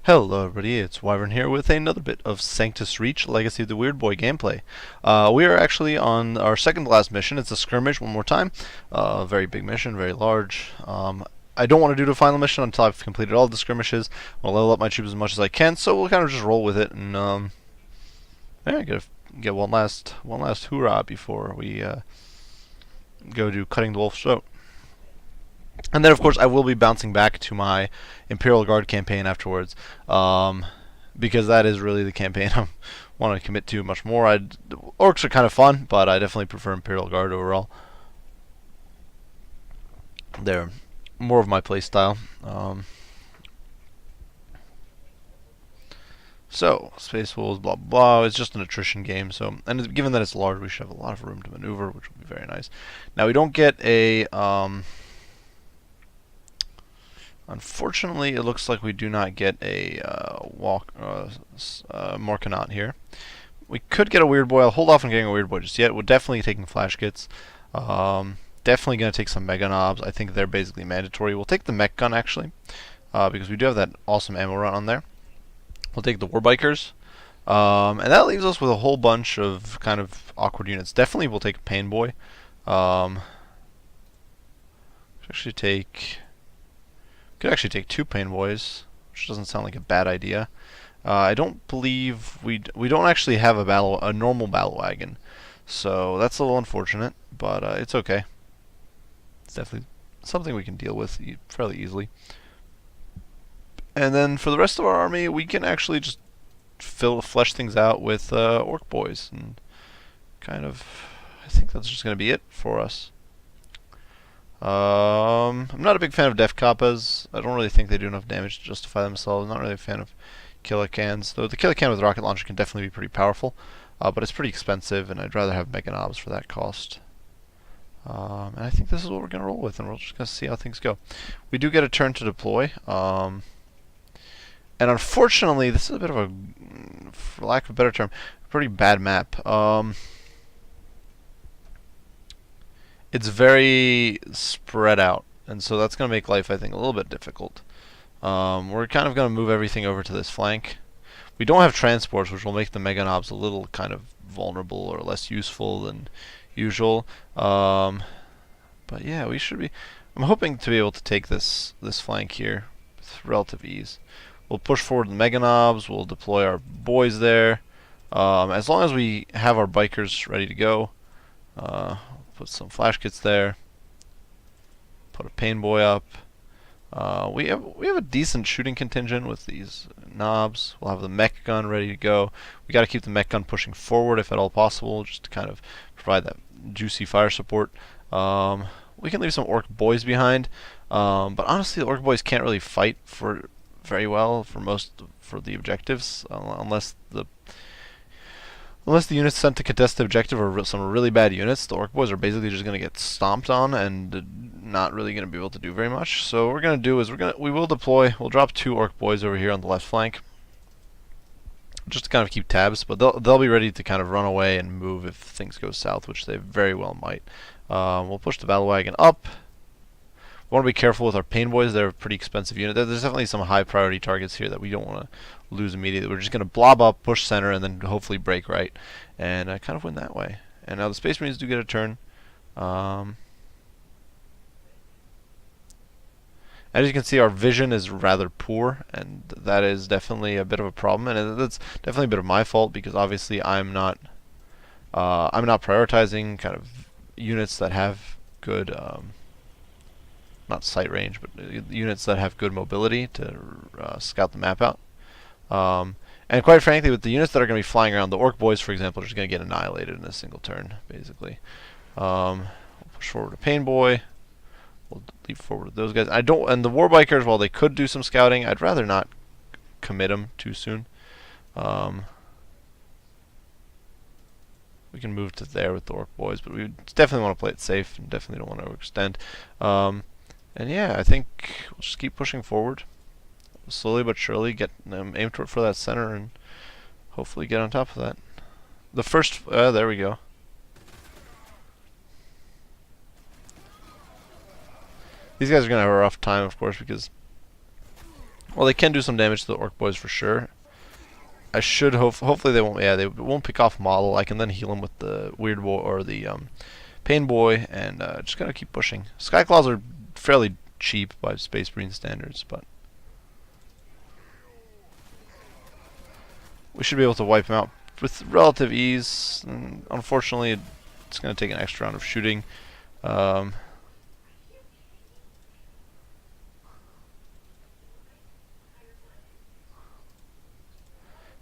Hello everybody, it's Wyvern here with another bit of Sanctus Reach, Legacy of the Weirdboy gameplay. We are actually on our second to last mission. It's a skirmish one more time. Very big mission, very large. I don't want to do the final mission until I've completed all the skirmishes. I'll level up my troops as much as I can, so we'll kind of just roll with it and yeah, get one last hoorah before we go do cutting the wolf's throat. And then, of course, I will be bouncing back to my Imperial Guard campaign afterwards, because that is really the campaign I want to commit to much more. Orcs are kind of fun, but I definitely prefer Imperial Guard overall. They're more of my playstyle. So, Space Wolves, blah, blah, it's just an attrition game, so, and given that it's large, we should have a lot of room to maneuver, which will be very nice. Now, we don't get a, unfortunately, it looks like we do not get a Morkanot here. We could get a Weirdboy. I'll hold off on getting a Weirdboy just yet. We're definitely taking flash kits. Definitely going to take some Mega Knobs. I think they're basically mandatory. We'll take the Mech Gun, actually, because we do have that awesome ammo run on there. We'll take the Warbikers. And that leaves us with a whole bunch of kind of awkward units. Definitely we'll take a Pain Boy. Actually take... Could actually take two Pain Boys, which doesn't sound like a bad idea. I don't believe we don't actually have a normal battle wagon, so that's a little unfortunate, but it's okay. It's definitely something we can deal with fairly easily. And then for the rest of our army, we can actually just flesh things out with Orc Boys, and kind of, I think that's just going to be it for us. I'm not a big fan of Def Kappas. I don't really think they do enough damage to justify themselves. I'm not really a fan of Killicans, though the Killican with rocket launcher can definitely be pretty powerful, but it's pretty expensive, and I'd rather have Mega Knobs for that cost. And I think this is what we're going to roll with, and we're just going to see how things go. We do get a turn to deploy, and unfortunately, this is a bit of a, for lack of a better term, pretty bad map. It's very spread out, and so that's going to make life, I think, a little bit difficult. We're kind of going to move everything over to this flank. We don't have transports, which will make the Mega Knobs a little kind of vulnerable or less useful than usual. But yeah, we should be... I'm hoping to be able to take this flank here with relative ease. We'll push forward the Mega Knobs. We'll deploy our boys there. As long as we have our bikers ready to go. Put some flash kits there. Put a Pain Boy up. We have a decent shooting contingent with these knobs. We'll have the mech gun ready to go. We got to keep the mech gun pushing forward if at all possible, just to kind of provide that juicy fire support. We can leave some Orc Boys behind, but honestly, the Orc Boys can't really fight very well for the objectives unless the units sent to contest the objective are some really bad units. The Orc Boys are basically just going to get stomped on and not really going to be able to do very much. So what we're going to do is we will deploy. We'll drop two Orc Boys over here on the left flank, just to kind of keep tabs. But they'll be ready to kind of run away and move if things go south, which they very well might. We'll push the battle wagon up. We want to be careful with our Pain Boys. They're a pretty expensive unit. There's definitely some high priority targets here that we don't want to lose immediately. We're just going to blob up, push center, and then hopefully break right, and kind of win that way. And now the Space Marines do get a turn. As you can see, our vision is rather poor, and that is definitely a bit of a problem. And that's definitely a bit of my fault because obviously I'm not prioritizing kind of units that have good. Not sight range, but units that have good mobility to scout the map out. And quite frankly, with the units that are going to be flying around, the Orc Boys, for example, are just going to get annihilated in a single turn, basically. We'll push forward a Pain Boy. We'll leave forward those guys. And the Warbikers, while they could do some scouting, I'd rather not commit them too soon. We can move to there with the Orc Boys, but we definitely want to play it safe and definitely don't want to overextend. And yeah, I think we'll just keep pushing forward. Slowly but surely aim for that center and hopefully get on top of that. The first, there we go. These guys are going to have a rough time, of course, because Well, they can do some damage to the Orc Boys for sure. I should hopefully they won't. Yeah, they won't pick off model. I can then heal them with the Weirdboy or the Pain Boy, and just gotta keep pushing. Sky Claws are fairly cheap by Space Marine standards, but we should be able to wipe them out with relative ease. And unfortunately, it's gonna take an extra round of shooting.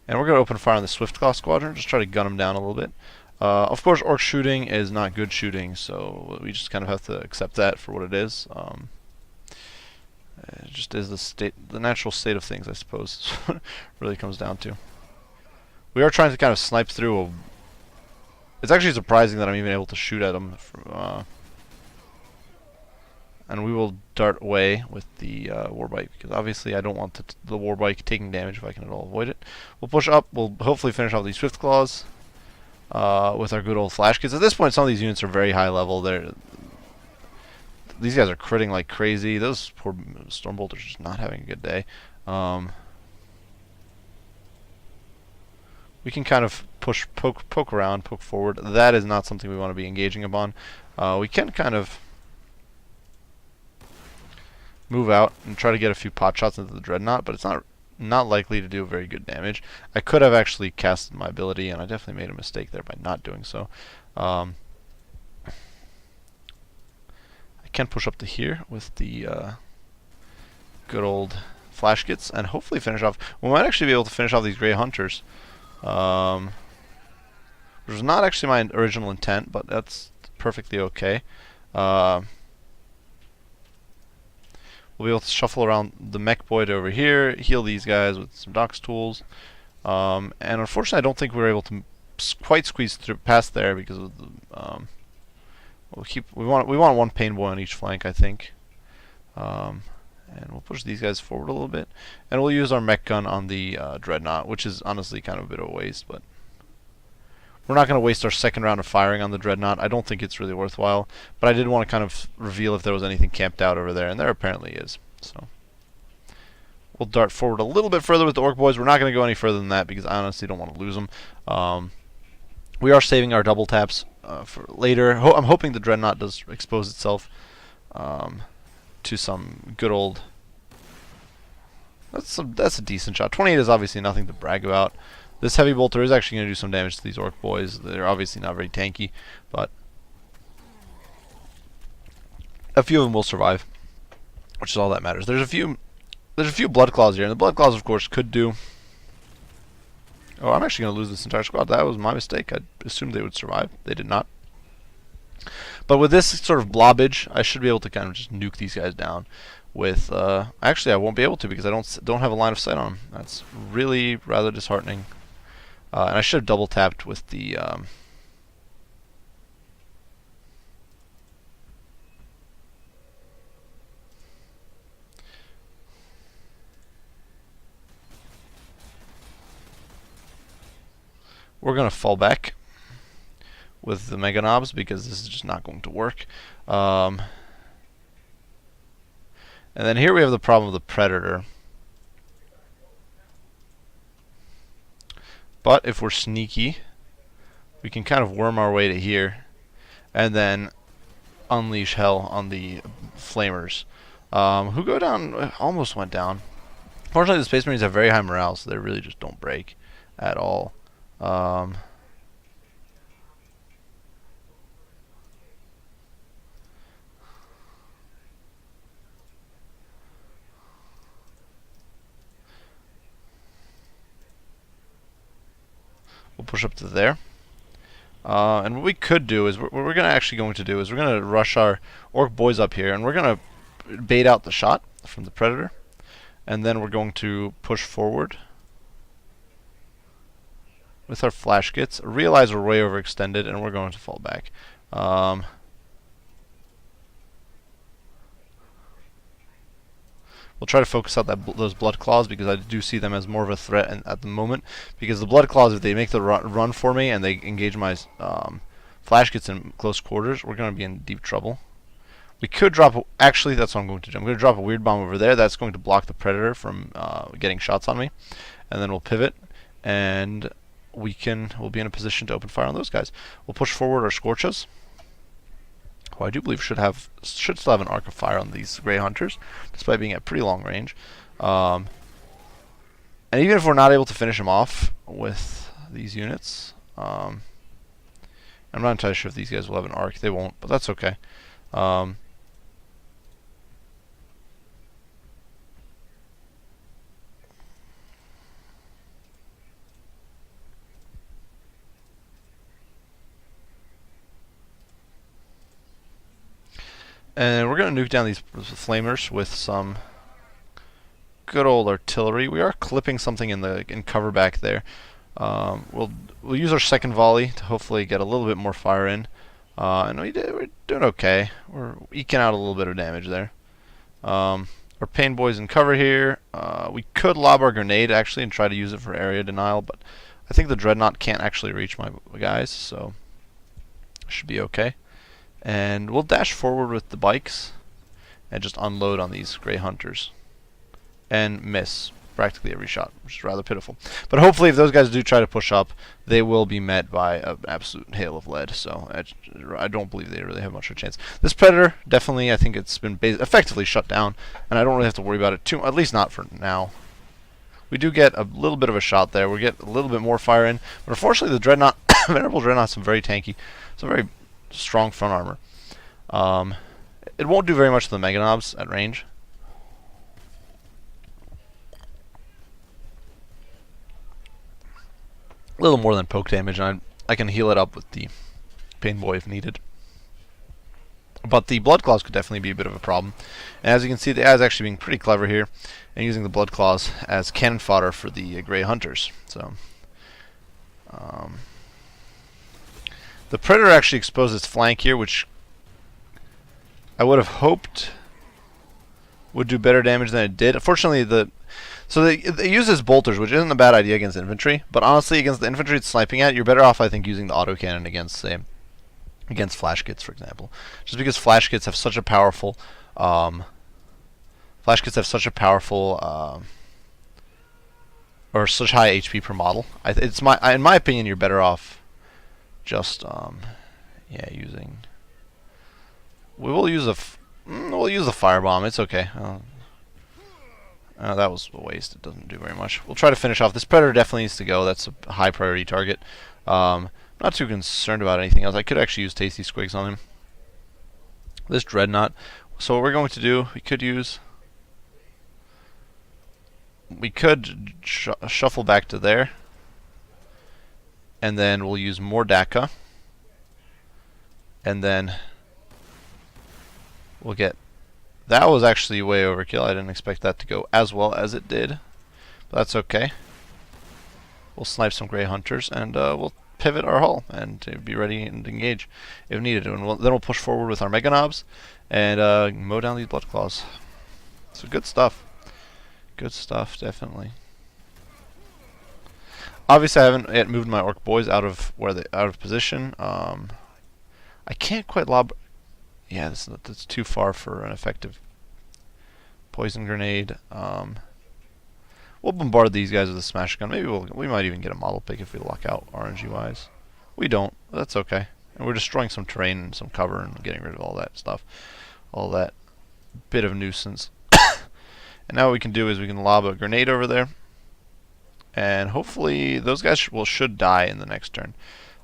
And we're going to open fire on the Swiftclaw Squadron, just try to gun them down a little bit. Of course, orc shooting is not good shooting, so we just kind of have to accept that for what it is. It just is the natural state of things, I suppose. Really comes down to. We are trying to kind of snipe through. It's actually surprising that I'm even able to shoot at them. And we will dart away with the Warbike, because obviously I don't want the Warbike taking damage if I can at all avoid it. We'll push up. We'll hopefully finish off these Swift Claws with our good old Flash Kits. At this point, some of these units are very high level. These guys are critting like crazy. Those poor Stormbolters are just not having a good day. We can kind of poke around, poke forward. That is not something we want to be engaging upon. We can kind of move out and try to get a few pot shots into the Dreadnought, but it's not likely to do very good damage. I could have actually casted my ability, and I definitely made a mistake there by not doing so. I can push up to here with the good old Flash Kits and hopefully finish off. We might actually be able to finish off these Grey Hunters, which was not actually my original intent, but that's perfectly okay. We'll be able to shuffle around the Mech Boy over here, heal these guys with some Docs tools, and unfortunately I don't think we're able to quite squeeze through past there because of the, we want one Pain Boy on each flank, I think, and we'll push these guys forward a little bit, and we'll use our mech gun on the Dreadnought, which is honestly kind of a bit of a waste, but we're not going to waste our second round of firing on the Dreadnought. I don't think it's really worthwhile, but I did want to kind of reveal if there was anything camped out over there, and there apparently is. So we'll dart forward a little bit further with the Orc Boys. We're not going to go any further than that because I honestly don't want to lose them. We are saving our double taps for later. I'm hoping the Dreadnought does expose itself to some good old... That's a decent shot. 28 is obviously nothing to brag about. This heavy bolter is actually going to do some damage to these Orc Boys. They're obviously not very tanky, but a few of them will survive, which is all that matters. There's a few Blood Claws here, and the Blood Claws, of course, could do... Oh, I'm actually going to lose this entire squad. That was my mistake. I assumed they would survive. They did not. But with this sort of blobbage, I should be able to kind of just nuke these guys down with... actually, I won't be able to because I don't have a line of sight on them. That's really rather disheartening. And I should have double tapped with the we're going to fall back with the Mega Knobs because this is just not going to work. And then here we have the problem of the Predator. But if we're sneaky, we can kind of worm our way to here and then unleash hell on the Flamers, who go down, almost went down. Fortunately, the Space Marines have very high morale, so they really just don't break at all. We'll push up to there. And what we could do is, what we're actually going to do is we're going to rush our Orc Boys up here, and we're going to bait out the shot from the Predator. And then we're going to push forward with our Flash Kits. Realize we're way overextended, and we're going to fall back. We'll try to focus out those Blood Claws because I do see them as more of a threat at the moment. Because the Blood Claws, if they make the run for me and they engage my Flash Kits in close quarters, we're going to be in deep trouble. We could drop... Actually, that's what I'm going to do. I'm going to drop a weird bomb over there. That's going to block the Predator from getting shots on me. And then we'll pivot, and we'll be in a position to open fire on those guys. We'll push forward our Scorches, who I do believe should still have an arc of fire on these Grey Hunters, despite being at pretty long range. And even if we're not able to finish them off with these units, I'm not entirely sure if these guys will have an arc. They won't, but that's okay. And we're going to nuke down these flamers with some good old artillery. We are clipping something in cover back there. We'll use our second volley to hopefully get a little bit more fire in. And we're doing okay. We're eking out a little bit of damage there. Our pain boy's in cover here. We could lob our grenade actually and try to use it for area denial, but I think the dreadnought can't actually reach my guys, so should be okay. And we'll dash forward with the bikes and just unload on these Grey Hunters and miss practically every shot, which is rather pitiful. But hopefully if those guys do try to push up, they will be met by an absolute hail of lead, so I don't believe they really have much of a chance. This Predator, definitely, I think it's been effectively shut down, and I don't really have to worry about it at least not for now. We do get a little bit of a shot there. We get a little bit more fire in, but unfortunately the Dreadnought, Venerable Dreadnought's very tanky, so very strong front armor. It won't do very much to the Mega Knobs at range. A little more than poke damage, and I can heal it up with the Pain Boy if needed. But the Blood Claws could definitely be a bit of a problem. And as you can see, the AI is actually being pretty clever here and using the Blood Claws as cannon fodder for the Grey Hunters. So, the Predator actually exposed its flank here, which I would have hoped would do better damage than it did. Unfortunately, it uses bolters, which isn't a bad idea against infantry. But honestly, against the infantry it's sniping at, you're better off, I think, using the autocannon against, say, against flash kits, for example. Just because flash kits have such a powerful, or such high HP per model. In my opinion, you're better off just, using. We'll use a firebomb. It's okay. That was a waste. It doesn't do very much. We'll try to finish off. This Predator definitely needs to go. That's a high priority target. Not too concerned about anything else. I could actually use Tasty Squigs on him. This Dreadnought. So what we're going to do, we could shuffle back to there, and then we'll use more DACA, and then we'll get. That was actually way overkill. I didn't expect that to go as well as it did, but that's okay. We'll snipe some Grey Hunters, and we'll pivot our hull and be ready and engage if needed. And then we'll push forward with our Mega Knobs and mow down these Blood Claws. So good stuff. Good stuff, definitely. Obviously, I haven't yet moved my Orc Boys out of position. I can't quite lob. Yeah, that's too far for an effective poison grenade. We'll bombard these guys with a smash gun. Maybe we might even get a model pick if we luck out RNG wise. We don't. That's okay. And we're destroying some terrain and some cover and getting rid of all that stuff, all that bit of nuisance. And now what we can do is we can lob a grenade over there, and hopefully those guys should die in the next turn.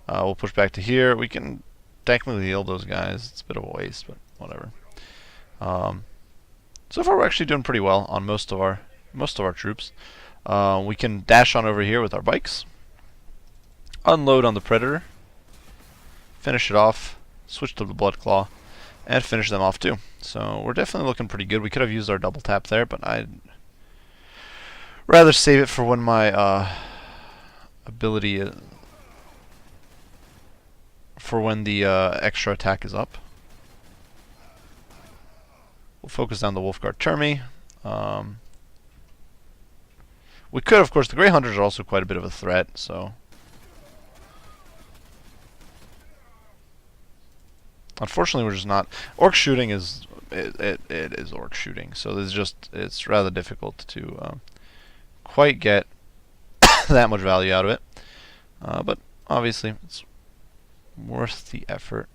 We'll push back to here. We can technically heal those guys. It's a bit of a waste, but whatever. So far we're actually doing pretty well on most of our troops. We can dash on over here with our bikes, unload on the Predator, finish it off, switch to the Blood Claw, and finish them off too. So we're definitely looking pretty good. We could have used our double tap there, but I'd rather save it for when my ability for when the extra attack is up. We'll focus down the Wolfguard Termi. We could, of course, the Grey Hunters are also quite a bit of a threat, so Unfortunately, we're just not. Orc shooting is it is orc shooting, so there's just it's rather difficult to quite get that much value out of it. But obviously, it's worth the effort.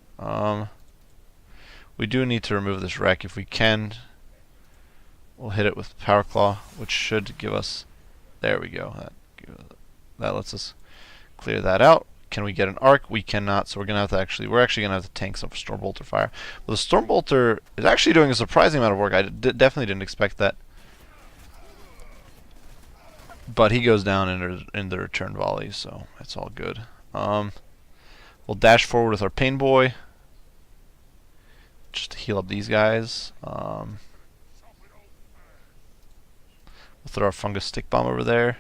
We do need to remove this wreck if we can. We'll hit it with Power Claw, which should give us. There we go. That lets us clear that out. Can we get an arc? We cannot, so we're gonna have to we're actually gonna have to tank some Stormbolter fire. Well, the Stormbolter is actually doing a surprising amount of work. I definitely didn't expect that. But he goes down in the return volley, so it's all good. We'll dash forward with our Pain Boy, just to heal up these guys. We'll throw our Fungus Stick Bomb over there.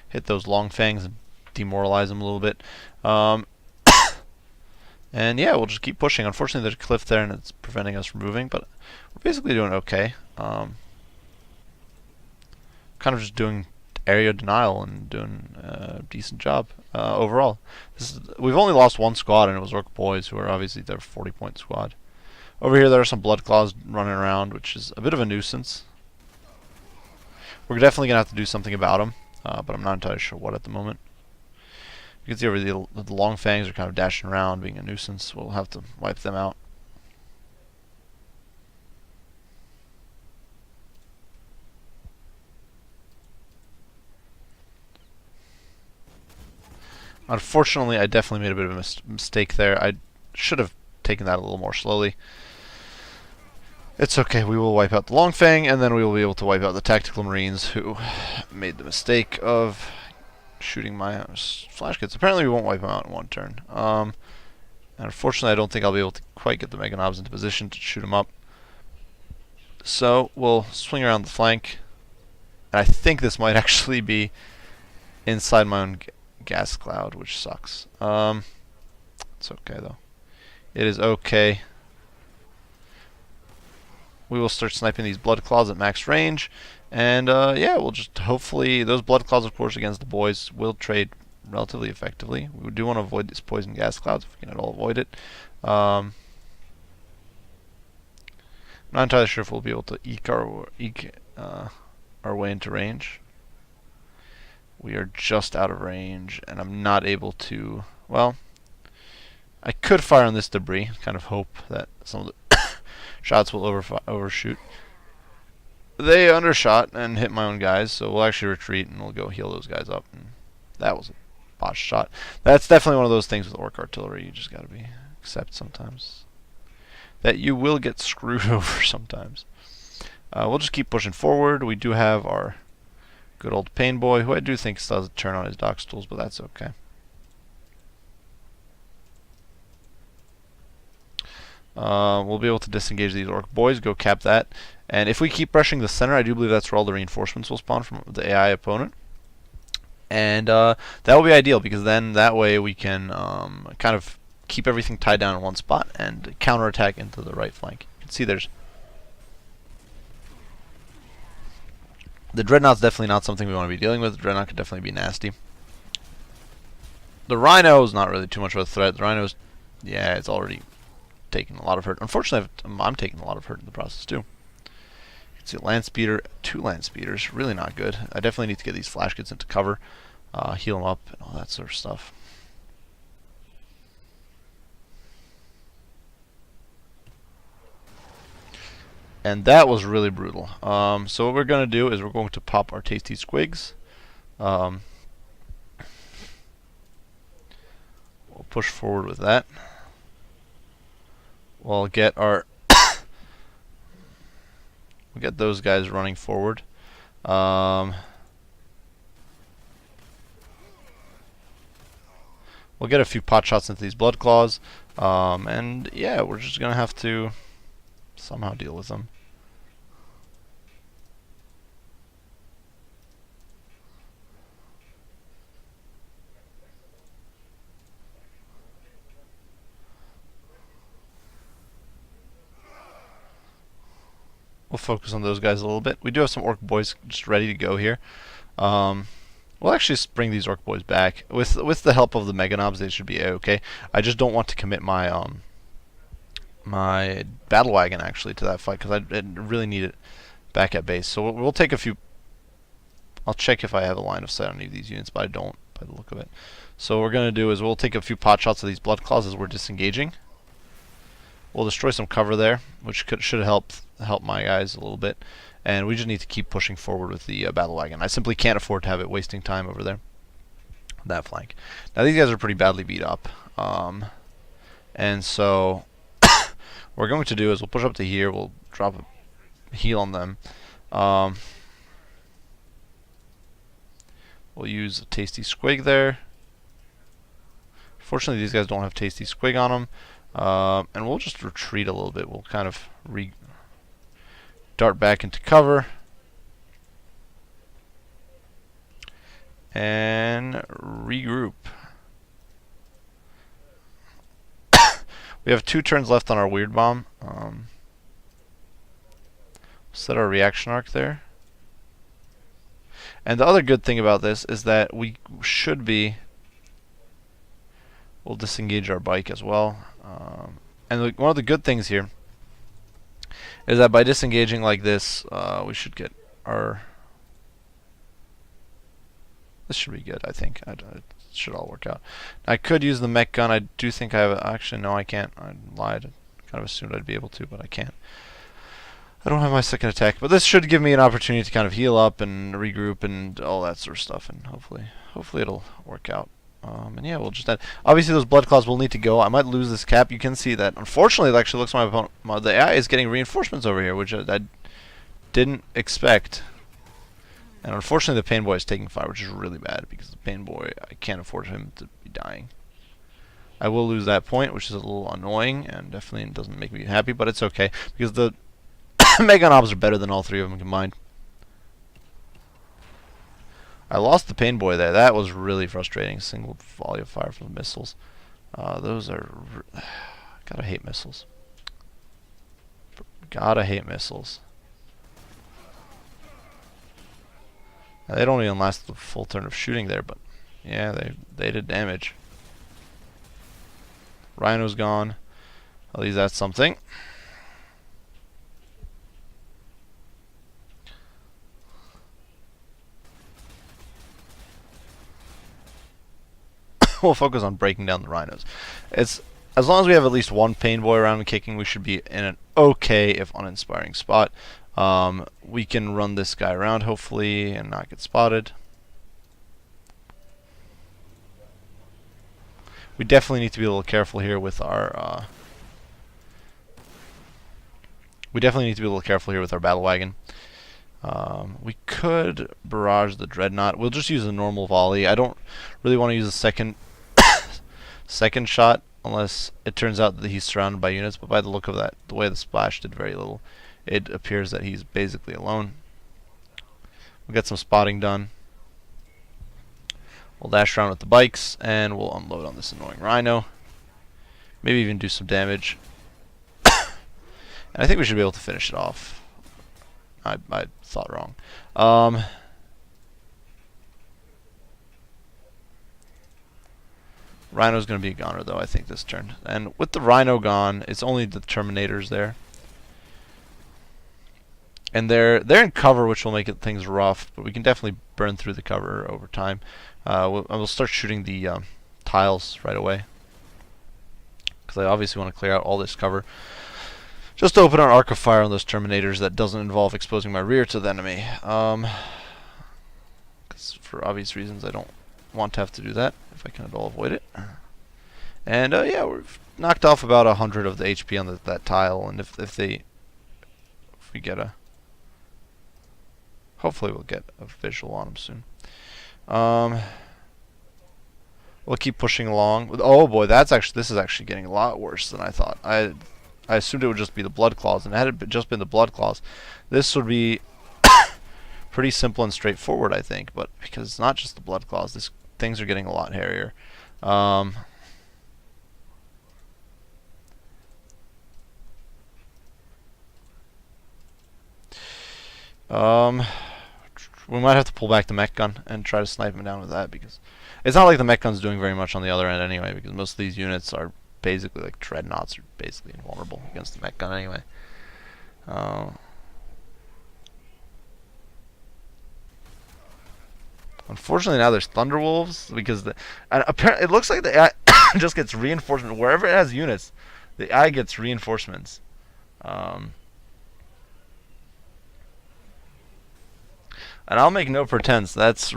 Hit those Long Fangs and demoralize them a little bit. And yeah, we'll just keep pushing. Unfortunately, there's a cliff there and it's preventing us from moving, but we're basically doing okay. Kind of just doing area denial and doing a decent job overall. We've only lost one squad, and it was Orc Boys, who are obviously their 40-point squad. Over here, there are some Blood Claws running around, which is a bit of a nuisance. We're definitely going to have to do something about them, but I'm not entirely sure what at the moment. You can see over the Long Fangs are kind of dashing around, being a nuisance. We'll have to wipe them out. Unfortunately, I definitely made a bit of a mistake there. I should have taken that a little more slowly. It's okay, we will wipe out the Long Fang, and then we will be able to wipe out the Tactical Marines who made the mistake of shooting my flash kits. Apparently we won't wipe them out in one turn. And unfortunately I don't think I'll be able to quite get the Mega Knobs into position to shoot them up. So we'll swing around the flank. And I think this might actually be inside my own gas cloud, which sucks. It's okay though. It is okay. We will start sniping these Blood Claws at max range. And yeah, we'll just hopefully, those Blood Claws, of course, against the boys will trade relatively effectively. We do want to avoid these poison gas clouds if we can at all avoid it. I'm not entirely sure if we'll be able to eke our way into range. We are just out of range, and I'm not able to. Well, I could fire on this debris, kind of hope that some of the shots will overshoot. They undershot and hit my own guys, so we'll actually retreat and we'll go heal those guys up. And that was a botched shot. That's definitely one of those things with Orc Artillery. You just gotta accept sometimes that you will get screwed over sometimes. We'll just keep pushing forward. We do have our good old Pain Boy, who I do think still has a turn on his dock stools, but that's okay. We'll be able to disengage these Orc Boys, go cap that. And if we keep rushing the center, I do believe that's where all the reinforcements will spawn from the AI opponent. And that will be ideal, because then that way we can kind of keep everything tied down in one spot and counterattack into the right flank. You can see there's... The Dreadnought's definitely not something we want to be dealing with. The Dreadnought could definitely be nasty. The Rhino is not really too much of a threat. The Rhino's... Yeah, it's already taking a lot of hurt. Unfortunately, I'm taking a lot of hurt in the process too. You can see a land speeder, 2 land speeders, really not good. I definitely need to get these flash kits into cover, heal them up, and all that sort of stuff. And that was really brutal. So what we're going to do is we're going to pop our Tasty Squigs. We'll push forward with that. We'll get our we'll get those guys running forward. We'll get a few pot shots into these Blood Claws, and yeah, we're just gonna have to somehow deal with them. We'll focus on those guys a little bit. We do have some Orc Boys just ready to go here. We'll actually bring these Orc Boys back. With the help of the Mega Knobs, they should be okay. I just don't want to commit my my battle wagon actually to that fight because I really need it back at base. So we'll take a few. I'll check if I have a line of sight on any of these units, but I don't by the look of it. So what we're gonna do is we'll take a few pot shots of these blood claws as we're disengaging. We'll destroy some cover there, which should help my guys a little bit. And we just need to keep pushing forward with the battle wagon. I simply can't afford to have it wasting time over there. That flank. Now these guys are pretty badly beat up. And so what we're going to do is we'll push up to here. We'll drop a heal on them. We'll use a tasty squig there. Fortunately, these guys don't have tasty squig on them. And we'll just retreat a little bit. We'll kind of dart back into cover. And regroup. We have 2 turns left on our weird bomb. Set our reaction arc there. And the other good thing about this is that we should be... We'll disengage our bike as well. And one of the good things here is that by disengaging like this, we should get our... This should be good, I think. It should all work out. I could use the mech gun. I do think I have... Actually, no, I can't. I lied. I kind of assumed I'd be able to, but I can't. I don't have my second attack. But this should give me an opportunity to kind of heal up and regroup and all that sort of stuff. And hopefully it'll work out. And yeah, we'll just end. Obviously, those blood claws will need to go. I might lose this cap. You can see that. Unfortunately, it actually looks like my opponent... The AI is getting reinforcements over here, which I didn't expect. And unfortunately, the Pain Boy is taking fire, which is really bad because the Pain Boy, I can't afford him to be dying. I will lose that point, which is a little annoying and definitely doesn't make me happy, but it's okay because the Mega Knobs are better than all 3 of them combined. I lost the Pain Boy there. That was really frustrating. Single volley of fire from the missiles. Those are... Gotta hate missiles. Gotta hate missiles. Now, they don't even last the full turn of shooting there, but yeah, they did damage. Rhino's gone. At least that's something. We'll focus on breaking down the rhinos. It's as long as we have at least 1 Pain Boy around and kicking, we should be in an okay, if uninspiring, spot. We can run this guy around, hopefully, and not get spotted. We definitely need to be a little careful here with our... battle wagon. We could barrage the Dreadnought. We'll just use a normal volley. I don't really want to use a second shot unless it turns out that he's surrounded by units. But by the look of that, the way the splash did very little, it appears that he's basically alone. We'll get some spotting done. We'll dash around with the bikes and we'll unload on this annoying Rhino. Maybe even do some damage. And I think we should be able to finish it off. I thought wrong. Rhino's going to be a goner, though, I think, this turn. And with the Rhino gone, it's only the Terminators there. And they're in cover, which will make things rough, but we can definitely burn through the cover over time. We'll start shooting the tiles right away, because I obviously want to clear out all this cover. Just to open an arc of fire on those Terminators that doesn't involve exposing my rear to the enemy. Because for obvious reasons I don't want to have to do that, if I can at all avoid it. And yeah, we've knocked off about 100 of the HP on that tile, and if we get a... Hopefully we'll get a visual on them soon. We'll keep pushing along. Oh boy, this is actually getting a lot worse than I thought. I assumed it would just be the blood claws, and had it just been the blood claws, this would be pretty simple and straightforward, I think. But because it's not just the blood claws, things are getting a lot hairier. We might have to pull back the mech gun and try to snipe him down with that, because it's not like the mech gun's doing very much on the other end anyway, because most of these units are basically like dreadnoughts are basically invulnerable against the mech gun anyway. Unfortunately, now there's Thunderwolves because apparently it looks like the AI just gets reinforcement wherever it has units. The AI gets reinforcements. And I'll make no pretense. That's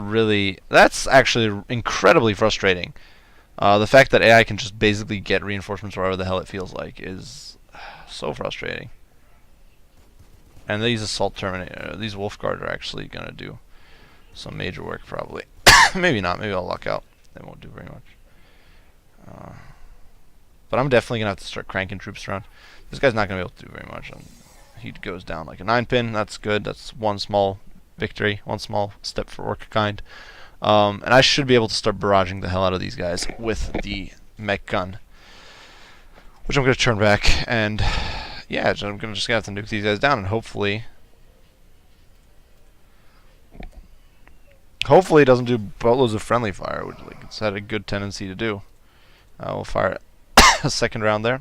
actually incredibly frustrating. The fact that AI can just basically get reinforcements wherever the hell it feels like is so frustrating. And these assault terminator, these Wolf Guard are actually gonna do some major work probably. Maybe not. Maybe I'll luck out. They won't do very much. But I'm definitely gonna have to start cranking troops around. This guy's not gonna be able to do very much. He goes down like a 9-pin. That's good. That's one small victory, one small step for Orca-kind. And I should be able to start barraging the hell out of these guys with the mech gun, which I'm gonna turn back and yeah, I'm gonna just have to nuke these guys down and hopefully it doesn't do boatloads of friendly fire, which like it's had a good tendency to do. We'll fire a second round there.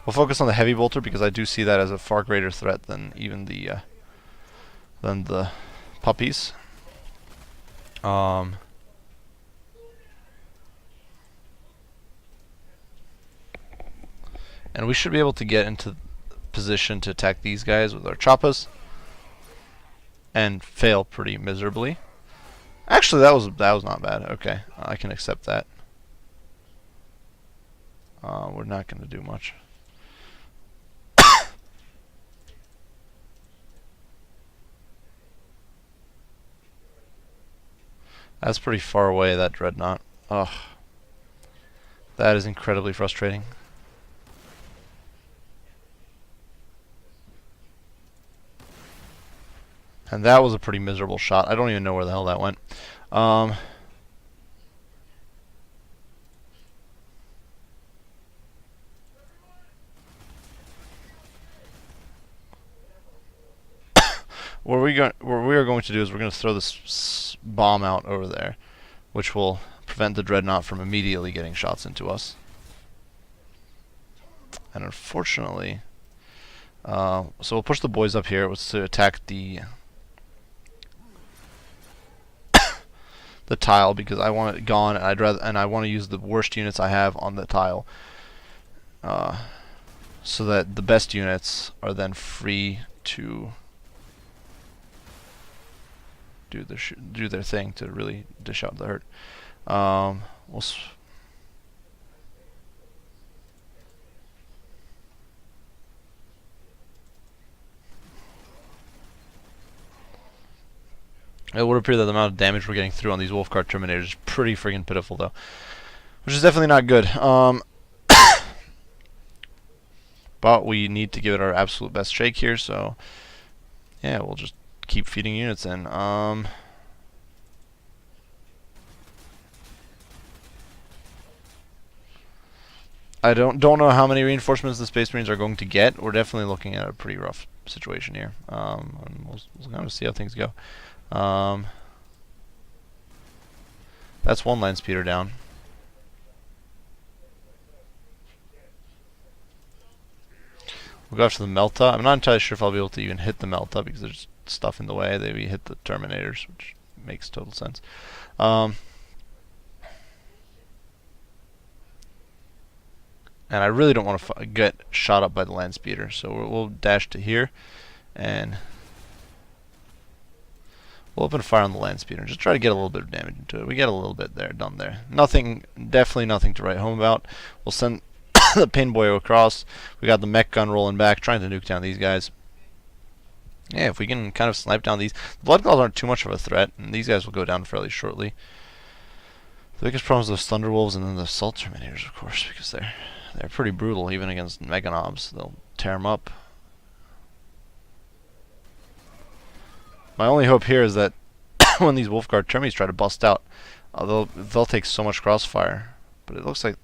We'll focus on the heavy bolter because I do see that as a far greater threat than even the puppies. And we should be able to get into position to attack these guys with our choppas and fail pretty miserably. Actually, that was not bad. Okay, I can accept that. We're not going to do much. That's pretty far away, that dreadnought. Ugh. That is incredibly frustrating. And that was a pretty miserable shot. I don't even know where the hell that went. What we are going to do is we're going to throw this bomb out over there, which will prevent the dreadnought from immediately getting shots into us. And unfortunately, so we'll push the boys up here. It was to attack the tile because I want it gone, and I want to use the worst units I have on the tile, so that the best units are then free to do their thing to really dish out the hurt. It would appear that the amount of damage we're getting through on these Wolfguard Terminators is pretty friggin' pitiful, though, which is definitely not good. But we need to give it our absolute best shake here, so yeah, we'll just keep feeding units in. I don't know how many reinforcements the Space Marines are going to get. We're definitely looking at a pretty rough situation here. And we'll kind of see how things go. That's one land speeder down. We'll go after the Melta. I'm not entirely sure if I'll be able to even hit the Melta because there's stuff in the way. We hit the Terminators, which makes total sense. And I really don't want to get shot up by the land speeder, so we'll dash to here, and we'll open fire on the land speeder and just try to get a little bit of damage into it. We get a little bit there, done there. Nothing, definitely nothing to write home about. We'll send the pinboy across. We got the mech gun rolling back, trying to nuke down these guys. Yeah, if we can kind of snipe down these, the blood claws aren't too much of a threat, and these guys will go down fairly shortly. The biggest problem is those Thunderwolves and then the Assault Terminators, of course, because they're pretty brutal even against Meganobs. They'll tear them up. My only hope here is that when these Wolfguard Termies try to bust out, they'll take so much crossfire. But it looks like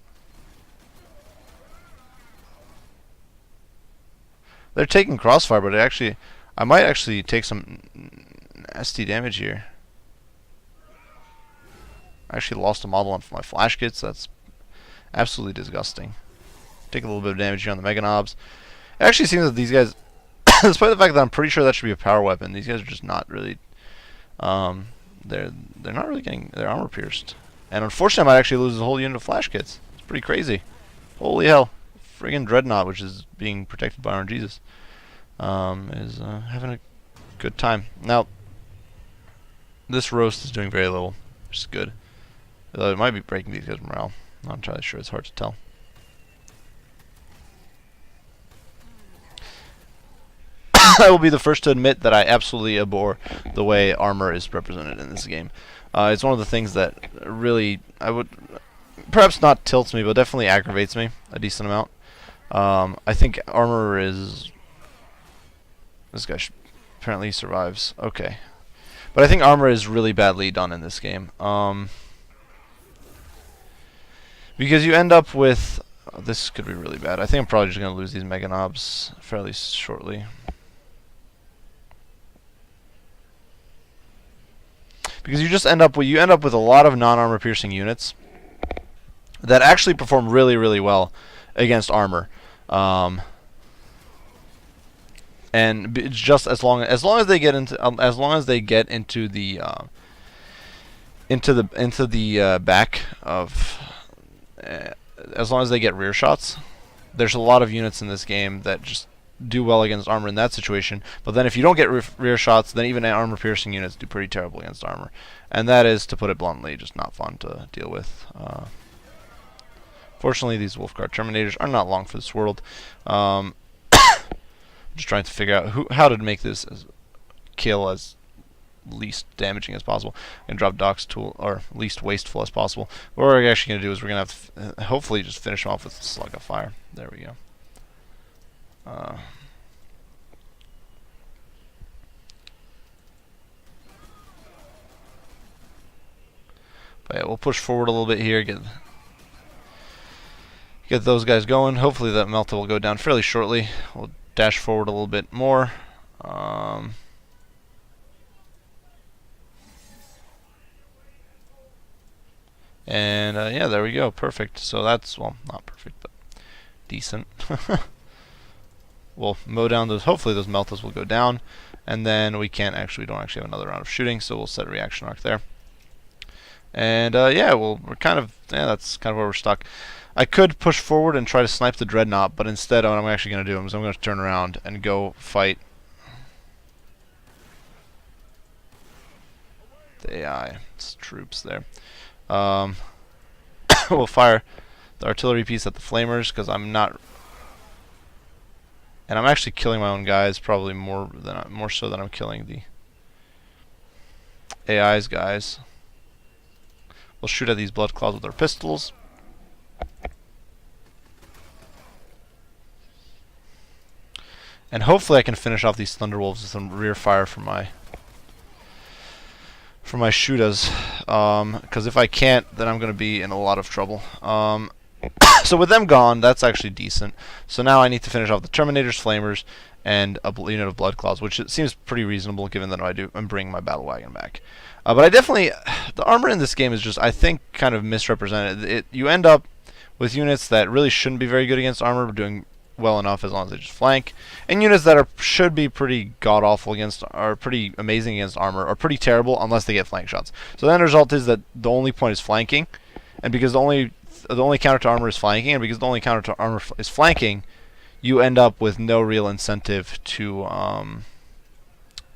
they're taking crossfire, but I I might actually take some nasty damage here. I actually lost a model on my flash kits. That's absolutely disgusting. Take a little bit of damage here on the Mega Knobs. It actually seems that these guys, despite the fact that I'm pretty sure that should be a power weapon, these guys are just not really. They're not really getting their armor pierced. And unfortunately, I might actually lose a whole unit of flash kits. It's pretty crazy. Holy hell! Friggin' Dreadnought, which is being protected by RNGesus, is having a good time. Now, this roast is doing very little, which is good. Although it might be breaking these guys' morale. Not entirely sure. It's hard to tell. I will be the first to admit that I absolutely abhor the way armor is represented in this game. It's one of the things that really, I would, perhaps not tilts me, but definitely aggravates me a decent amount. I think armor is, this guy apparently survives. Okay. But I think armor is really badly done in this game. Because you end up with, this could be really bad. I think I'm probably just going to lose these Mega Knobs fairly shortly. Because you just end up with a lot of non-armor piercing units that actually perform really, really well against armor. And just as long as they get into the back of, as long as they get rear shots, there's a lot of units in this game that just do well against armor in that situation. But then if you don't get rear shots, then even armor piercing units do pretty terrible against armor, and that is, to put it bluntly, just not fun to deal with. Fortunately, these Wolfguard Terminators are not long for this world. Just trying to figure out how to make this kill as least damaging as possible, and drop Doc's tool, or least wasteful as possible. What we're actually going to do is we're going to have to hopefully just finish him off with Slug of Fire. There we go. But yeah, we'll push forward a little bit here, get those guys going. Hopefully that Melta will go down fairly shortly. We'll dash forward a little bit more. And yeah, there we go. Perfect. So that's, well, not perfect, but decent. We'll mow down those. Hopefully those Meltas will go down, and then we don't actually have another round of shooting, so we'll set a reaction arc there. And yeah, we're kind of, that's kind of where we're stuck. I could push forward and try to snipe the Dreadnought, but instead what I'm actually going to do is I'm going to turn around and go fight the AI. It's troops there. We'll fire the artillery piece at the flamers, because I'm not, and I'm actually killing my own guys, probably more so than I'm killing the AI's guys. We'll shoot at these blood clouds with our pistols. And hopefully I can finish off these Thunderwolves with some rear fire from my shooters. Because if I can't, then I'm going to be in a lot of trouble. So with them gone, that's actually decent. So now I need to finish off the Terminators, Flamers, and a unit of Blood Clouds, which it seems pretty reasonable given that I'm bringing my Battle Wagon back. But I definitely, the armor in this game is just, I think, kind of misrepresented. You end up with units that really shouldn't be very good against armor, but doing well enough as long as they just flank, and units that should be pretty god-awful against, are pretty amazing against armor, are pretty terrible unless they get flank shots. So then the result is that the only point is flanking, and because the only counter to armor is flanking, and because the only counter to armor is flanking, you end up with no real incentive to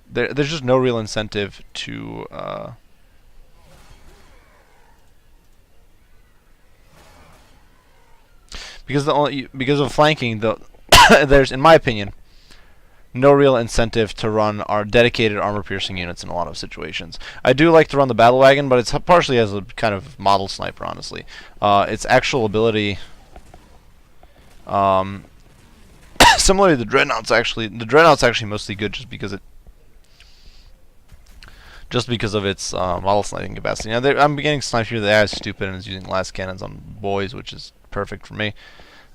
there's just no real incentive to because of flanking, there's, in my opinion, no real incentive to run our dedicated armor-piercing units in a lot of situations. I do like to run the Battle Wagon, but it's partially as a kind of model sniper, honestly. Its actual ability, similar to the Dreadnought's actually, mostly good just because of its model sniping capacity. Now, I'm getting sniped here. The AI is stupid and is using last cannons on boys, which is perfect for me.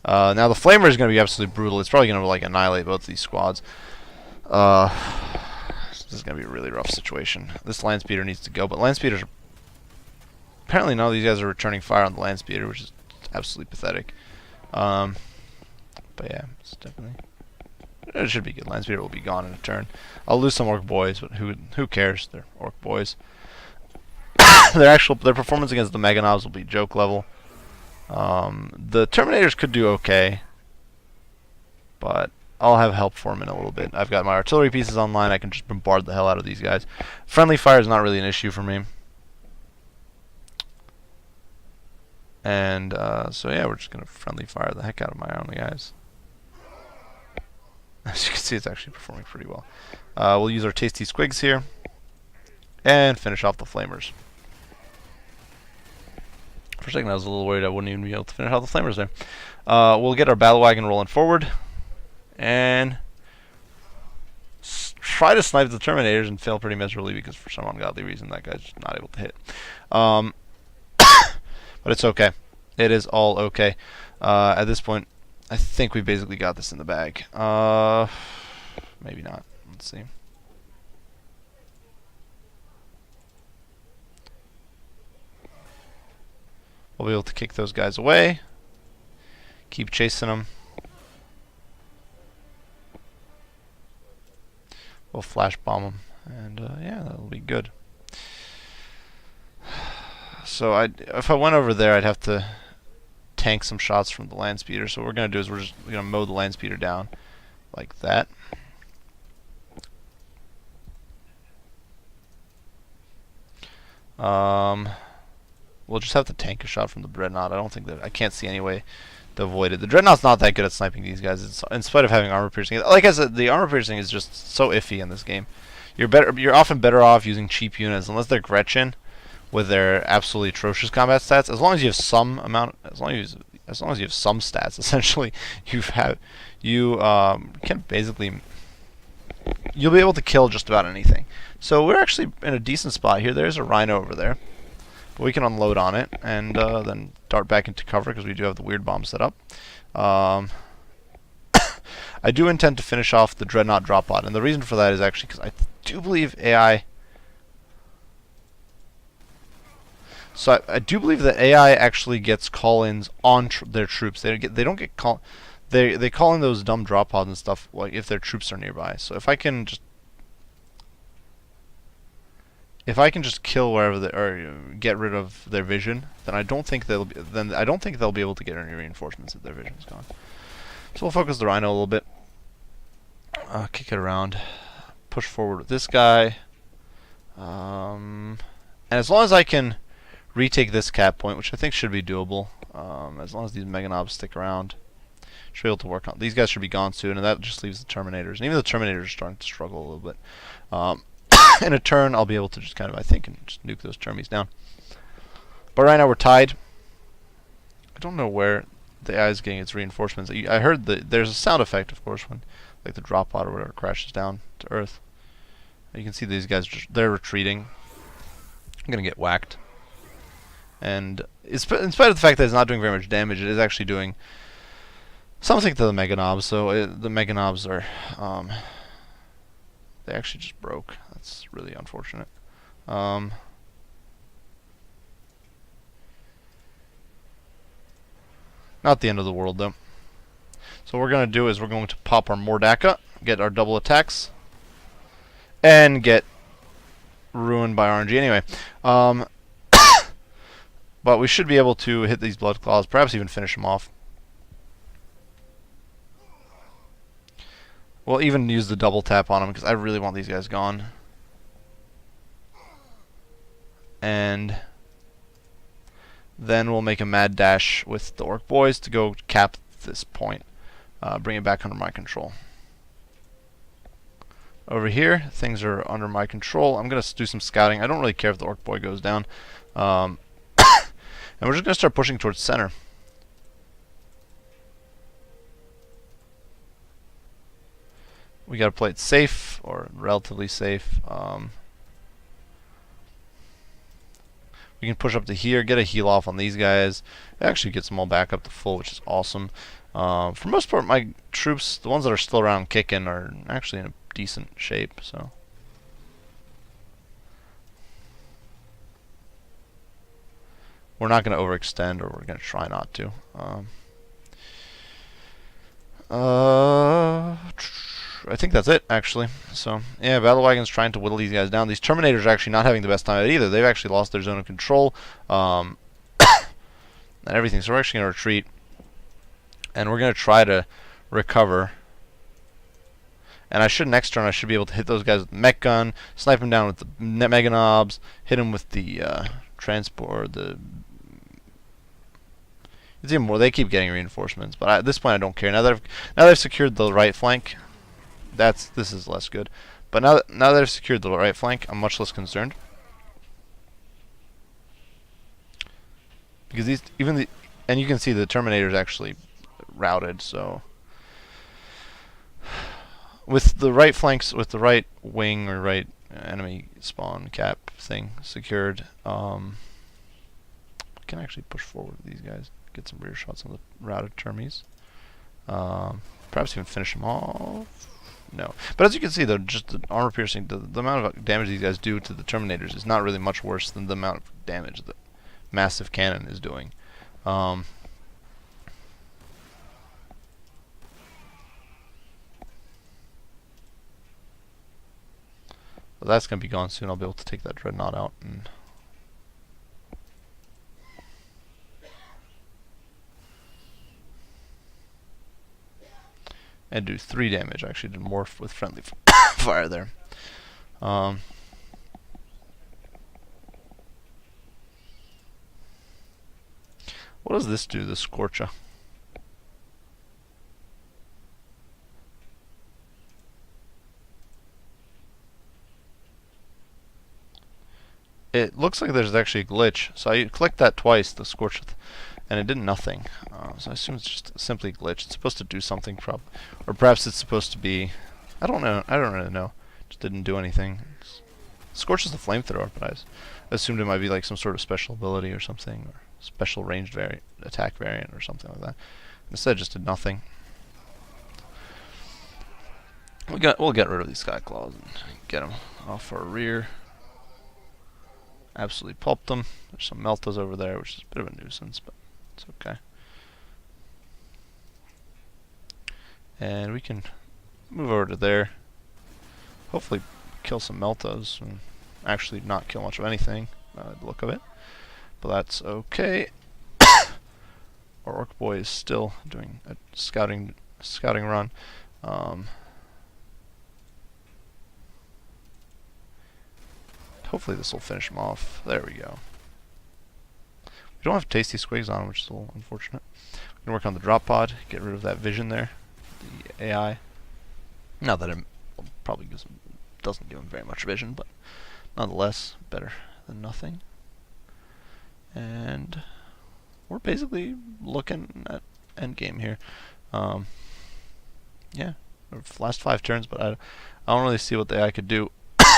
Now the Flamer is going to be absolutely brutal. It's probably going to like annihilate both of these squads. Uh, this is gonna be a really rough situation. This land speeder needs to go, but land speeders are apparently none of these guys are returning fire on the land speeder, which is absolutely pathetic. But yeah, it's definitely it should be good. Land speeder will be gone in a turn. I'll lose some orc boys, but who cares? They're orc boys. Their performance against the Mega Knobs will be joke level. The Terminators could do okay, but I'll have help for them in a little bit. I've got my artillery pieces online. I can just bombard the hell out of these guys. Friendly fire is not really an issue for me. And so yeah, we're just gonna friendly fire the heck out of my own guys. As you can see, it's actually performing pretty well. We'll use our tasty squigs here and finish off the flamers. For a second, I was a little worried I wouldn't even be able to finish off the flamers there. We'll get our battle wagon rolling forward and try to snipe the Terminators and fail pretty miserably because for some ungodly reason that guy's just not able to hit. But it's okay. It is all okay. At this point, I think we basically got this in the bag. Maybe not. Let's see. We'll be able to kick those guys away. Keep chasing them. We'll flash bomb them. And yeah, that'll be good. So if I went over there, I'd have to tank some shots from the land speeder. So what we're going to do is we're just going to mow the land speeder down like that. We'll just have to tank a shot from the Dreadnought. I don't think that I can't see any way to avoid it. The Dreadnought's not that good at sniping these guys, in spite of having armor piercing. Like I said, the armor piercing is just so iffy in this game. You're often better off using cheap units, unless they're Gretchen with their absolutely atrocious combat stats. As long as you have some amount, as long as you have some stats, essentially, you can basically you'll be able to kill just about anything. So we're actually in a decent spot here. There's a Rhino over there. But we can unload on it and then dart back into cover because we do have the weird bomb set up. I do intend to finish off the Dreadnought drop pod, and the reason for that is actually because I do believe AI. So I do believe that AI actually gets call-ins on their troops. They don't get call. They call in those dumb drop pods and stuff like if their troops are nearby. So if I can just kill wherever they or get rid of their vision, then I don't think they'll be able to get any reinforcements if their vision's gone. So we'll focus the Rhino a little bit. Kick it around, push forward with this guy, and as long as I can retake this cap point, which I think should be doable, as long as these Mega Knobs stick around, should be able to work on. These guys should be gone soon, and that just leaves the Terminators. And even the Terminators are starting to struggle a little bit. In a turn, I'll be able to just kind of, I think, and just nuke those Termies down. But right now we're tied. I don't know where the AI is getting its reinforcements. I heard there's a sound effect, of course, when like the drop pod or whatever crashes down to Earth. You can see these guys they're retreating. I'm gonna get whacked. And in spite of the fact that it's not doing very much damage, it is actually doing something to the Mega Knobs. So the Mega Knobs are they actually just broke. That's really unfortunate. Not the end of the world, though. So what we're going to do is we're going to pop our Mordaka, get our double attacks, and get ruined by RNG anyway. But we should be able to hit these Blood Claws, perhaps even finish them off. We'll even use the double tap on them because I really want these guys gone. And then we'll make a mad dash with the Orc Boys to go cap this point. Bring it back under my control. Over here, things are under my control. I'm going to do some scouting. I don't really care if the Orc Boy goes down. And we're just going to start pushing towards center. We got to play it safe, or relatively safe. We can push up to here, get a heal off on these guys. It actually gets them all back up to full, which is awesome. For most part, my troops, the ones that are still around kicking, are actually in a decent shape. So we're not going to overextend, or we're going to try not to. I think that's it, actually. So, yeah, Battle Wagon's trying to whittle these guys down. These Terminators are actually not having the best time of it either. They've actually lost their zone of control and everything. So we're actually going to retreat, and we're going to try to recover. And next turn, I should be able to hit those guys with the mech gun, snipe them down with the Mega Knobs, hit them with the transport, it's even more. They keep getting reinforcements, but at this point, I don't care. Now that I've secured the right flank, this is less good. But now that I've secured the right flank, I'm much less concerned, because and you can see the Terminator's actually routed. So with the right flanks, with the right wing or right enemy spawn cap thing secured, we can actually push forward with these guys. Get some rear shots on the routed termies. Perhaps even finish them off. No. But as you can see, though, just the armor piercing, the amount of damage these guys do to the Terminators is not really much worse than the amount of damage that massive cannon is doing. So that's going to be gone soon. I'll be able to take that Dreadnought out and do 3 damage. I actually did more with friendly fire there. What does this do, the Scorcha? It looks like there's actually a glitch. So I clicked that twice, the Scorcha, and it did nothing. So I assume it's just simply a glitch. It's supposed to do something, or perhaps it's supposed to be. I don't know. I don't really know. Just didn't do anything. Scorch is the flamethrower, but I assumed it might be like some sort of special ability or something, or special ranged attack variant or something like that. Instead, it just did nothing. We'll get rid of these Sky Claws and get them off our rear. Absolutely pulp them. There's some Meltas over there, which is a bit of a nuisance, but it's okay. And we can move over to there. Hopefully kill some Meltas and actually not kill much of anything, the look of it. But that's okay. Our Orc Boy is still doing a scouting run. Hopefully this will finish him off. There we go. We don't have Tasty Squigs on him, which is a little unfortunate. We can work on the drop pod, get rid of that vision there, the AI. Not that it probably doesn't give him very much vision, but nonetheless, better than nothing. And we're basically looking at endgame here. Yeah, last 5 turns, but I don't really see what the AI could do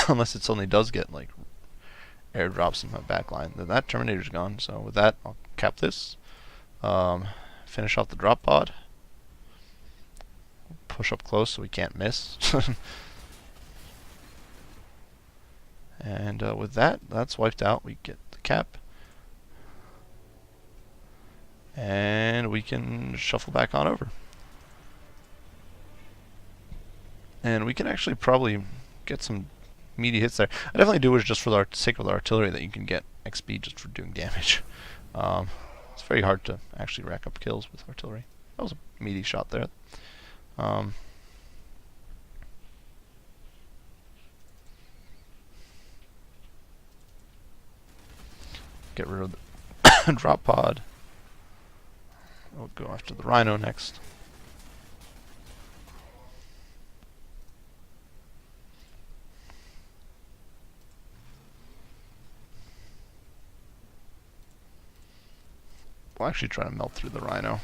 unless it suddenly does get like airdrops in my backline. Then that Terminator's gone. So with that, I'll cap this. Finish off the drop pod. Push up close so we can't miss. And with that, that's wiped out. We get the cap. And we can shuffle back on over. And we can actually probably get some meaty hits there. I definitely do wish, just for the sake of the artillery, that you can get XP just for doing damage. It's very hard to actually rack up kills with artillery. That was a meaty shot there. Get rid of the drop pod. We'll go after the Rhino next. We'll actually try to melt through the Rhino.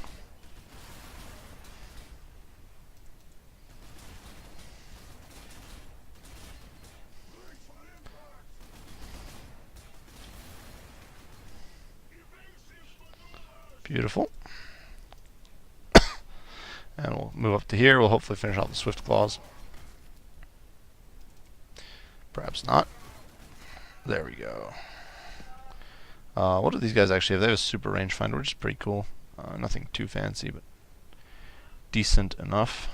Beautiful. And we'll move up to here. We'll hopefully finish off the Swift Claws. Perhaps not. There we go. What do these guys actually have? They have a super rangefinder, which is pretty cool. Nothing too fancy, but decent enough.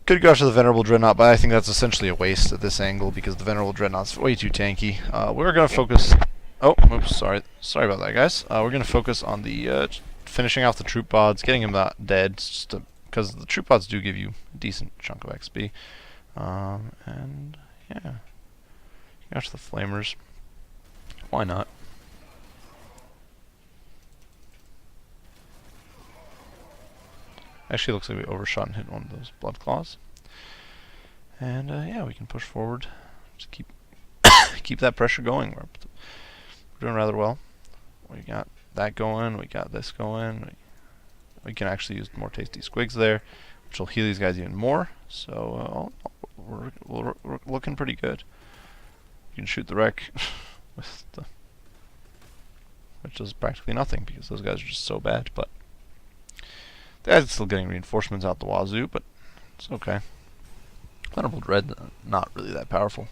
Could go after the Venerable Dreadnought, but I think that's essentially a waste at this angle because the Venerable Dreadnought's way too tanky. We're going to focus... Oh, oops, sorry about that, guys. We're going to focus on the finishing off the troop pods, getting him not dead, just because the troop pods do give you a decent chunk of XP. And yeah, gosh, the flamers. Why not? Actually, looks like we overshot and hit one of those blood claws. And yeah, we can push forward. Just keep that pressure going. We're doing rather well. We got that going. We got this going. We can actually use more tasty squigs there, which will heal these guys even more. So we're looking pretty good. You can shoot the wreck with which does practically nothing because those guys are just so bad. But the guys are still getting reinforcements out the wazoo, but it's okay. Venerable Dread, not really that powerful.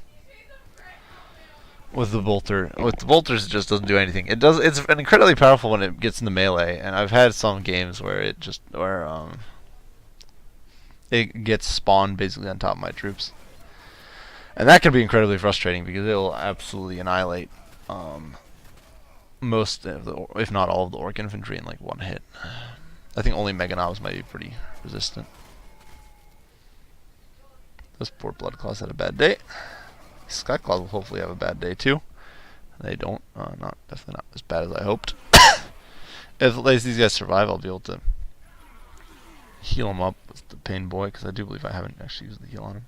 With the bolters, it just doesn't do anything. It's incredibly powerful when it gets into melee, and I've had some games where it gets spawned basically on top of my troops, and that can be incredibly frustrating because it will absolutely annihilate most of the, if not all of the orc infantry in like one hit. I think only Mega Knobs might be pretty resistant. Those poor Blood Claws had a bad day. Sky Claws will hopefully have a bad day too. They don't. Definitely not as bad as I hoped. If at least these guys survive, I'll be able to heal them up with the Pain Boy, because I do believe I haven't actually used the heal on him.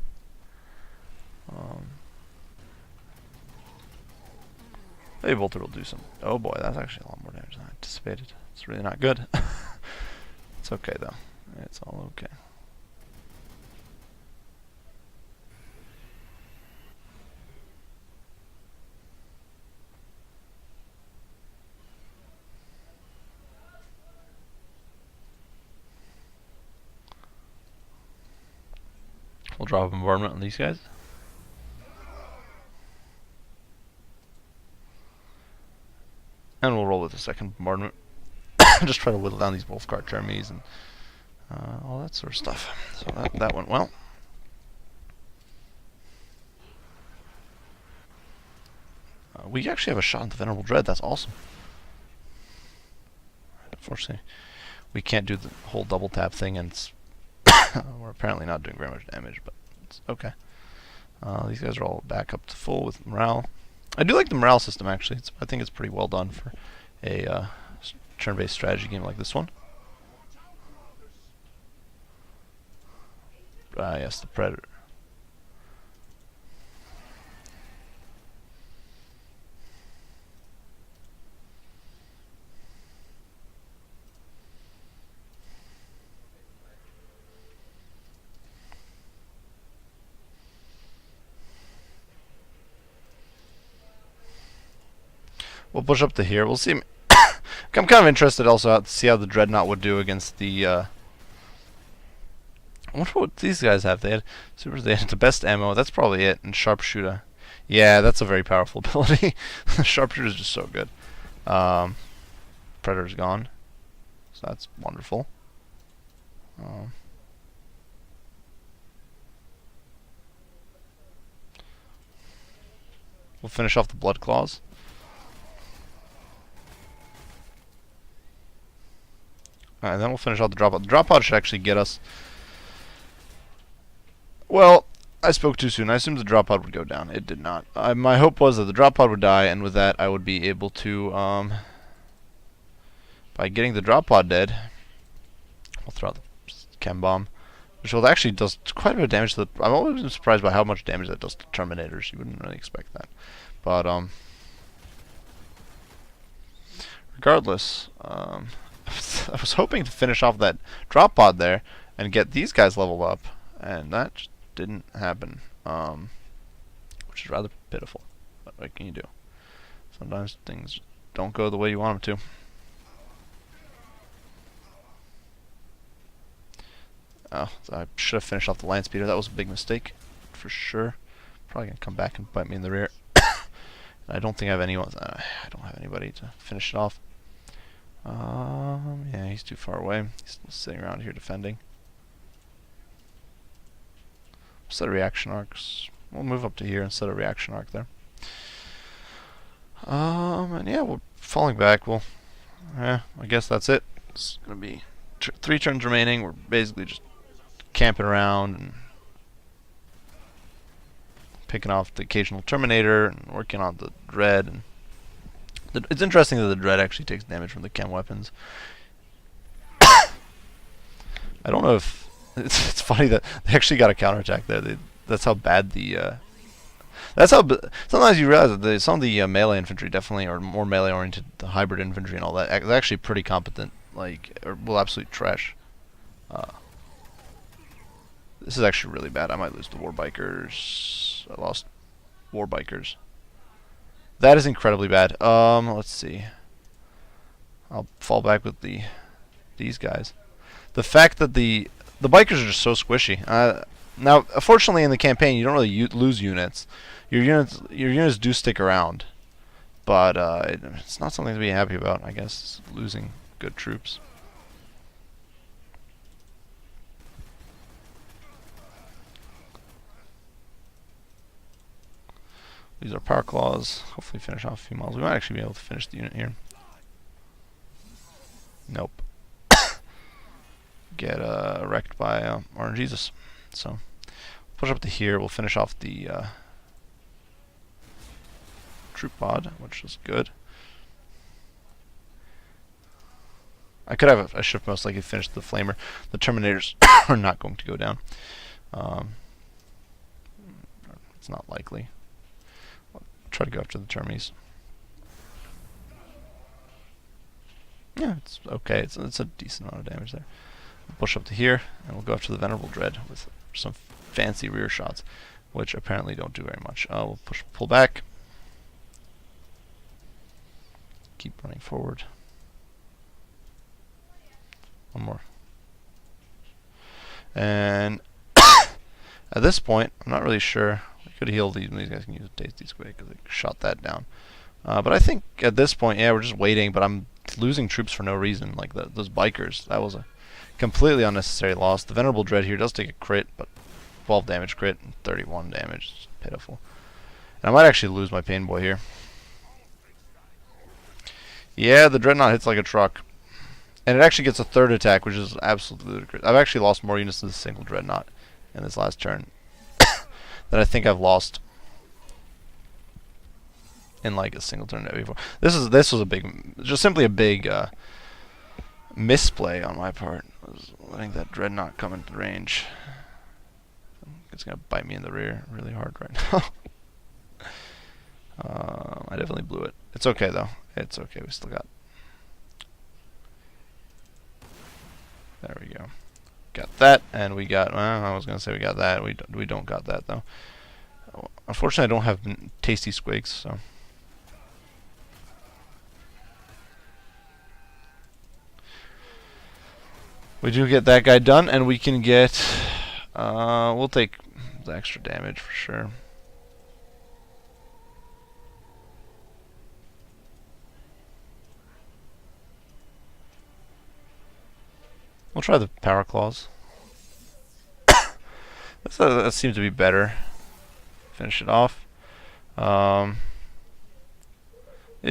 Maybe Bolter will do some... Oh boy, that's actually a lot more damage than I anticipated. It's really not good. It's okay though. It's all okay. We'll drop a bombardment on these guys. And we'll roll with the second bombardment. Just try to whittle down these Wolfguard armies and all that sort of stuff. So that went well. We actually have a shot at the Venerable Dread. That's awesome. Unfortunately, we can't do the whole double tap thing, and it's we're apparently not doing very much damage, but it's okay. These guys are all back up to full with morale. I do like the morale system, actually. I think it's pretty well done for a turn-based strategy game like this one. Yes, the Predator. We'll push up to here. We'll see. I'm kind of interested also to see how the Dreadnought would do against the... I wonder what these guys have. They had the best ammo. That's probably it. And Sharpshooter. Yeah, that's a very powerful ability. Sharpshooter is just so good. Predator's gone. So that's wonderful. We'll finish off the Blood Claws. And then we'll finish out the drop pod. The drop pod should actually get us... Well, I spoke too soon. I assumed the drop pod would go down. It did not. My hope was that the drop pod would die, and with that I would be able to, by getting the drop pod dead, we'll throw out the chem bomb, which will actually does quite a bit of damage to the... I've always been surprised by how much damage that does to Terminators. You wouldn't really expect that. But, regardless, I was hoping to finish off that drop pod there and get these guys leveled up, and that just didn't happen, which is rather pitiful. But what can you do? Sometimes things don't go the way you want them to. Oh, so I should have finished off the land speeder. That was a big mistake. for sure. Probably gonna come back and bite me in the rear. I don't think I have anyone. I don't have anybody to finish it off. Yeah, he's too far away. He's still sitting around here defending. Set of reaction arcs. We'll move up to here and set a reaction arc there. And yeah, we're falling back. Well, yeah, I guess that's it. It's gonna be 3 turns remaining. We're basically just camping around and picking off the occasional Terminator and working on the Dread. And it's interesting that the Dread actually takes damage from the chem weapons. I don't know if it's funny that they actually got a counterattack there. That's how bad the sometimes you realize that some of the melee infantry definitely are more melee oriented. The hybrid infantry and all that is actually pretty competent. Like, will absolute trash. This is actually really bad. I might lose the Warbikers. I lost Warbikers. That is incredibly bad. Let's see. I'll fall back with these guys. The fact that the bikers are just so squishy. Now, fortunately, in the campaign, you don't really lose units. Your units do stick around, but it's not something to be happy about. I guess losing good troops. These are power claws. Hopefully finish off a few models. We might actually be able to finish the unit here. Nope. Get wrecked by RNGesus. So push up to here. We'll finish off the troop pod, which is good. I should have most likely finished the flamer. The Terminators are not going to go down. It's not likely. Try to go after the Termies. Yeah, it's okay. It's a decent amount of damage there. We'll push up to here, and we'll go after the Venerable Dread with some fancy rear shots, which apparently don't do very much. We'll pull back. Keep running forward. One more. And at this point, I'm not really sure. Could heal these. These guys can use a tasty squid because they shot that down. But I think at this point, yeah, we're just waiting. But I'm losing troops for no reason. Like those bikers, that was a completely unnecessary loss. The Venerable Dread here does take a crit, but 12 damage crit and 31 damage. It's pitiful. And I might actually lose my Pain Boy here. Yeah, the Dreadnought hits like a truck, and it actually gets a 3rd attack, which is absolutely ludicrous. I've actually lost more units to the single Dreadnought in this last turn that I think I've lost in like a single turn before. This was just simply a big misplay on my part. I was letting that Dreadnought come into range. It's gonna bite me in the rear really hard right now. I definitely blew it. It's okay though. It's okay. We still got. There we go. Got that, and we got. Well, I was gonna say we got that. We don't got that though. Unfortunately, I don't have tasty squigs, so. We do get that guy done, and we can get. We'll take the extra damage for sure. We'll try the power claws. That seems to be better. Finish it off. They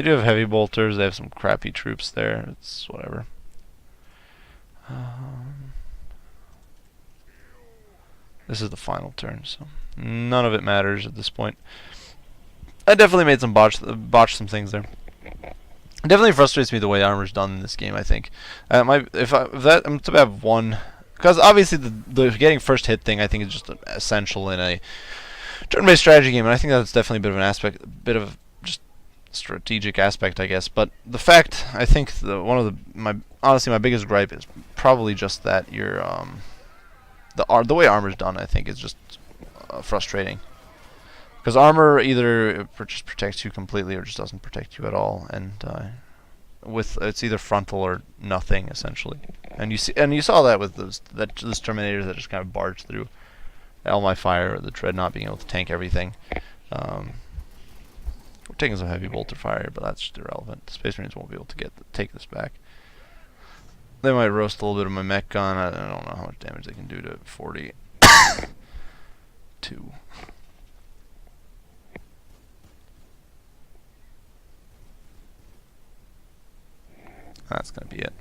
do have heavy bolters. They have some crappy troops there. It's whatever. This is the final turn, so none of it matters at this point. I definitely made some botched some things there. It definitely frustrates me the way armor's done in this game. I think if I'm to have one, because obviously the getting first hit thing I think is just essential in a turn-based strategy game, and I think that's definitely a bit of just strategic aspect, I guess. But the fact, I think honestly my biggest gripe is probably just that the way armor's done, I think, is just frustrating. Because armor either just protects you completely or just doesn't protect you at all, and it's either frontal or nothing essentially. And you saw that with those Terminators that just kind of barged through all my fire, or the dread not being able to tank everything. We're taking some heavy bolter fire, but that's just irrelevant. The Space Marines won't be able to take this back. They might roast a little bit of my mech gun. I don't know how much damage they can do to 42. That's gonna be it.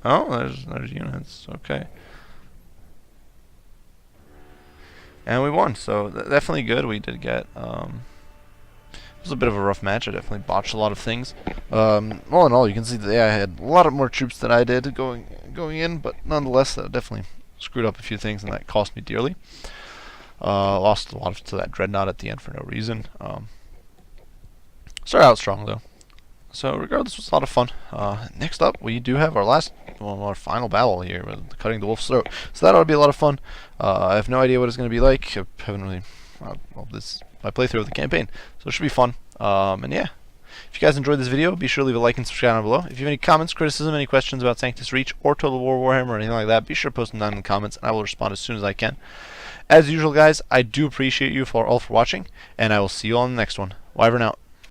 Oh, there's units. Okay. And we won, so definitely good. We did get it was a bit of a rough match. I definitely botched a lot of things. All in all, you can see that I had a lot of more troops than I did going in, but nonetheless, that definitely screwed up a few things, and that cost me dearly. Lost a lot to that dreadnought at the end for no reason. Started out strong though. So regardless, it was a lot of fun. Next up, we do have our final battle here, with cutting the wolf's throat. So that ought to be a lot of fun. I have no idea what it's going to be like. I haven't really. This is my playthrough of the campaign, so it should be fun. And yeah, if you guys enjoyed this video, be sure to leave a like and subscribe down below. If you have any comments, criticism, any questions about Sanctus Reach or Total War Warhammer or anything like that, be sure to post them down in the comments, and I will respond as soon as I can. As usual, guys, I do appreciate you all for watching, and I will see you all in the next one. Wyvern out.